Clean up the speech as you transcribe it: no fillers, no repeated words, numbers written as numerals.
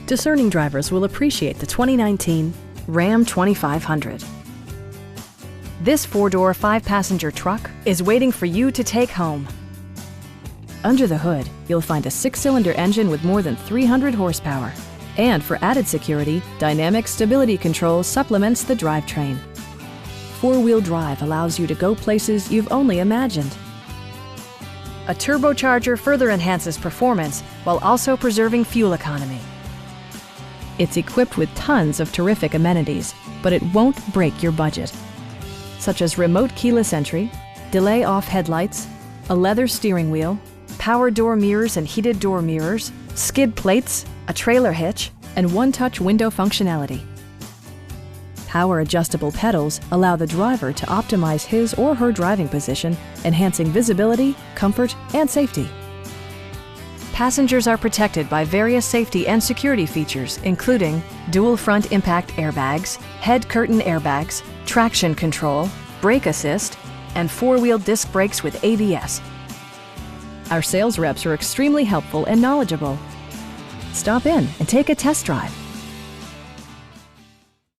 Discerning drivers will appreciate the 2019 Ram 2500. This four-door, five-passenger truck is waiting for you to take home. Under the hood, you'll find a six-cylinder engine with more than 300 horsepower. And for added security, dynamic stability control supplements the drivetrain. Four-wheel drive allows you to go places you've only imagined. A turbocharger further enhances performance while also preserving fuel economy. It's equipped with tons of terrific amenities, but it won't break your budget, such as remote keyless entry, delay-off headlights, a leather steering wheel, power door mirrors and heated door mirrors, skid plates, a trailer hitch, and one-touch window functionality. Power adjustable pedals allow the driver to optimize his or her driving position, enhancing visibility, comfort, and safety. Passengers are protected by various safety and security features, including dual front impact airbags, head curtain airbags, traction control, brake assist, and four-wheel disc brakes with ABS. Our sales reps are extremely helpful and knowledgeable. Stop in and take a test drive.